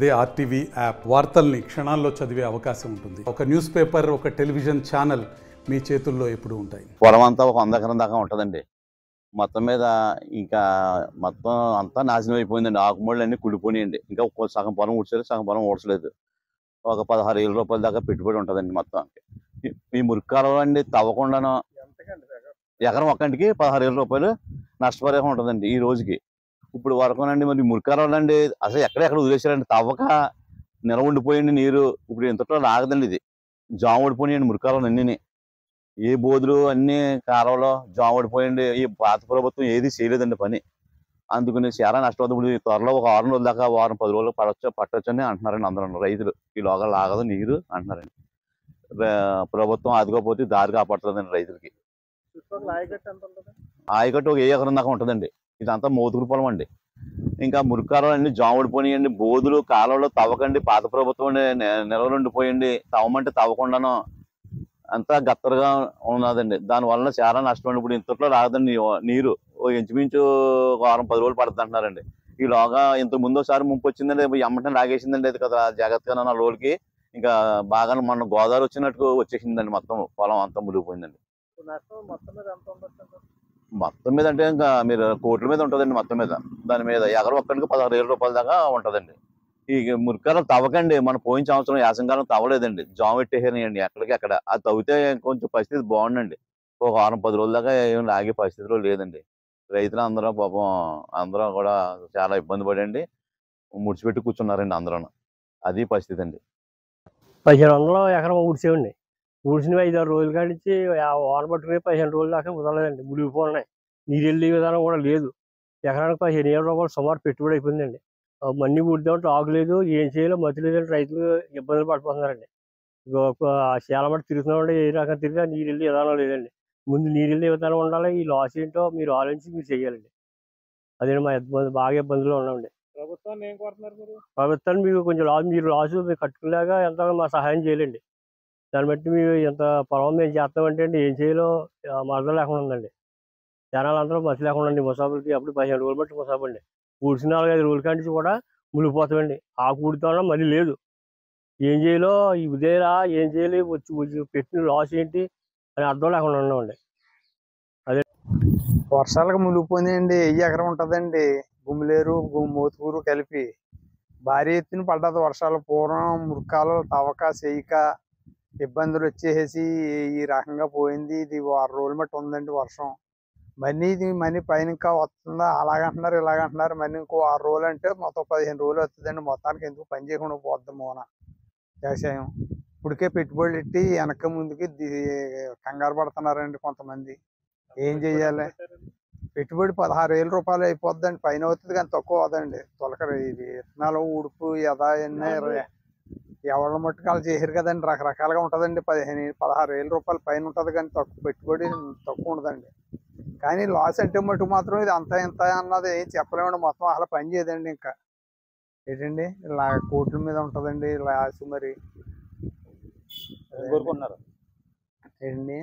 అదే RTV app వార్తల్ని క్షణాల్లో చదివే అవకాశం ఉంటుంది. ఒక న్యూస్ పేపర్, ఒక టెలివిజన్ ఛానల్ మీ చేతుల్లో ఎప్పుడూ ఉంటాయి. పొలం అంతా ఒక 100 ఎకరం దాకా ఉంటుందండి. మొత్తం మీద ఇంకా మొత్తం అంతా నాశనం అయిపోయిందండి. ఆకుమూళ్ళు అన్నీ కుళ్ళిపోయినాయండి. ఇంకా సగం పొలం ఊడ్చారు, సగం పొలం ఊడ్చలేదు. ఒక 16,000 రూపాయల దాకా పెట్టుబడి ఉంటుందండి మొత్తం. ఈ మురికాలం అండి తవ్వకుండాను ఎకరం ఒక్కంటికి 16,000 రూపాయలు నష్టపరిహారం ఉంటుందండి ఈ రోజుకి. ఇప్పుడు వరకునండి మరి మురికాలం అండి అసలు ఎక్కడెక్కడ వదిలేశారండి, తవ్వక నిలవ ఉండిపోయింది నీరు. ఇప్పుడు ఇంతట్లో రాగదండి, ఇది జాము ఓడిపోయినాయండి మురికాలం అన్నీ. ఏ బోధులు అన్ని కాలువలో జాము ఓడిపోయింది. ఈ పాత ప్రభుత్వం ఏది చేయలేదండి పని. అందుకని చాలా నష్టపోతుంది. ఇప్పుడు త్వరలో ఒక 6 రోజుల దాకా, వారం 10 రోజులు పట్టొచ్చు అని అంటున్నారండి అందరూ రైతులు. ఈలోగా లాగదు నీరు అంటున్నారండి. ప్రభుత్వం ఆదుకోకపోతే దారి కాపాడుతుందండి రైతులకి. ఆయకట్టు ఒక 1 ఎకరం దాకా ఉంటుందండి. ఇదంతా మోతుకుడు పొలం అండి. ఇంకా మురికాలం అన్ని జాము ఓడిపోయినాయండి. బోధులు కాలువలో తవ్వకండి, పాత ప్రభుత్వం నిలవలుండిపోయింది. తవ్వమంటే తవ్వకుండాను అంతా గత్తరగా ఉన్నదండి. దానివల్ల చాలా నష్టం. ఇప్పుడు ఇంతట్లో రాదండి నీరు. ఇంచుమించు ఒక వారం 10 రోజులు పడుతుంది అంటున్నారండి. ఈలోగా ఇంతకు ముందు ఒకసారి ముంపు వచ్చిందండి, ఎమ్మటనే లాగేసిందండి. అది కదా జాగ్రత్తగా నా రోజులకి ఇంకా బాగా మొన్న గోదావరి వచ్చినట్టు వచ్చేసిందండి. మొత్తం పొలం అంతా మునిగిపోయిందండి. మొత్తం మీద అంటే ఇంకా మీరు కోట్ల మీద ఉంటుందండి మొత్తం మీద. దాని మీద ఎకరం ఒక్కడికి 16,000 రూపాయల దాకా ఉంటుందండి. ఈ మురికాలం తవ్వకండి. మన పోయిన సంవత్సరం యాసంకాలం తవ్వలేదండి, జాము పెట్టేసారండి ఎక్కడికి అక్కడ. అది తవ్వితే కొంచెం పరిస్థితి బాగుండండి. ఒక వారం 10 రోజుల దాకా ఏం లాగే పరిస్థితిలో లేదండి. రైతులు అందరూ పాపం అందరూ కూడా చాలా ఇబ్బంది పడండి, ముడిచిపెట్టి కూర్చున్నారండి అందరూ. అది పరిస్థితి అండి. 1500 ఎకరం ఊడ్చేవండి. ఊడ్చినవి 5-6 రోజుల కాడి నుంచి వాన పట్టుకుని 15 రోజుల దాకా కుదరలేదండి. మునిగిపోతున్నాయి. నీరు వెళ్ళే విధానం కూడా లేదు. ఎకరానికి 15,000 రూపాయలు సుమారు పెట్టుబడి అయిపోయిందండి. మన్ని ఊడిదామంటే ఆకు లేదు, ఏం చేయాలో మతి లేదంటే రైతులు ఇబ్బందులు పడిపోతున్నారండి. చాలా మటు తిరుగుతున్నామంటే ఏ రకంగా తిరిగినా నీరు వెళ్ళే విధానం లేదండి. ముందు నీరు వెళ్ళే విధానం ఉండాలి. ఈ లాస్ ఏంటో మీరు ఆలోచించి మీరు చేయాలండి. అదే మా బాగా ఇబ్బందులు ఉన్నామండి. ప్రభుత్వాన్ని ఏం కోరుతున్నారు మీరు? ప్రభుత్వాన్ని మీకు కొంచెం మీరు లాసు మీరు కట్టుకునేలాగా ఎంత మా సహాయం చేయాలండి. దాన్ని బట్టి మీరు ఎంత పొలం మేము చేస్తామంటే అండి ఏం చేయాలో మార్గం లేకుండా ఉందండి. జనాలు అందరూ మసి లేకుండా అండి. ముసాబులకి అప్పుడు 15 రోజులు బట్టి ముసాబు అండి. ఊడ్చిన 4-5 రోజుల కాడి నుంచి కూడా మునిగిపోతామండి. ఆకు ఊడుతామన్నా మళ్ళీ లేదు. ఏం చేయాలో ఇదేలా ఏం చేయాలి, వచ్చి పెట్టిన లాస్ ఏంటి అని అర్థం లేకుండా ఉన్నామండి. అదే వర్షాలకు మునిగిపోయిందండి. 1000 ఎకరం ఉంటుందండి. గుమ్మిలేరు మోతుకూరు కలిపి భారీ ఎత్తున పడ్డది వర్షాలు. పూర్వం మురికాలు తవ్వక చేయక ఇబ్బందులు వచ్చేసి ఈ రకంగా పోయింది. ఇది 6 రోజులు మట్టి ఉందండి వర్షం. మనీ పైన ఇంకా వస్తుందా అలాగంటున్నారు, ఇలాగంటున్నారు. మళ్ళీ ఇంకో 6 రోజులు అంటే మొత్తం 15 రోజులు వస్తుందండి. మొత్తానికి ఎందుకు పని చేయకుండా పోద్దాం మోన వ్యవసాయం. ఇప్పటికే పెట్టుబడులు పెట్టి వెనక ముందుకి కంగారు పడుతున్నారండి కొంతమంది. ఏం చెయ్యాలి? పెట్టుబడి 16,000 రూపాయలు అయిపోద్దండి. పైన అవుతుంది కానీ తక్కువ అవుదండి. తొలకరి ఇది విత్తనాలు ఉడుపు యథా ఎన్ని ఎవరి మట్టుకు వాళ్ళు చేశారు కదండి. రకరకాలుగా ఉంటుందండి. 16,000 రూపాయలు పైన ఉంటుంది కానీ పెట్టుబడి తక్కువ ఉండదండి. కానీ లాస్ అంటే మటుకు మాత్రం ఇది అంత ఇంత అన్నది ఏం చెప్పలేమండి. మొత్తం అసలు పని చేయదండి. ఇంకా ఏంటండి ఇలా కోట్ల మీద ఉంటుందండి లాస్. మరి ఏంటండి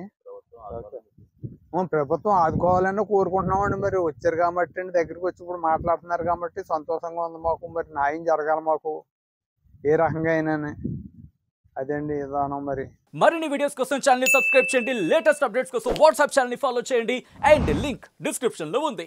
ప్రభుత్వం ఆదుకోవాలని కోరుకుంటున్నామండి. మరి వచ్చారు కాబట్టి అండి, దగ్గరికి వచ్చి ఇప్పుడు మాట్లాడుతున్నారు కాబట్టి సంతోషంగా ఉంది మాకు. మరి న్యాయం జరగాలి మాకు ఏ రకంగా అయినా. అదండి విధానం. మరి మరిన్ని వీడియోస్ కోసం ఛానల్ ని సబ్స్క్రైబ్ చేయండి. లేటెస్ట్ అప్డేట్స్ కోసం వాట్సాప్ ఛానల్ ని ఫాలో చేయండి. అండ్ లింక్ డిస్క్రిప్షన్ లో ఉంది.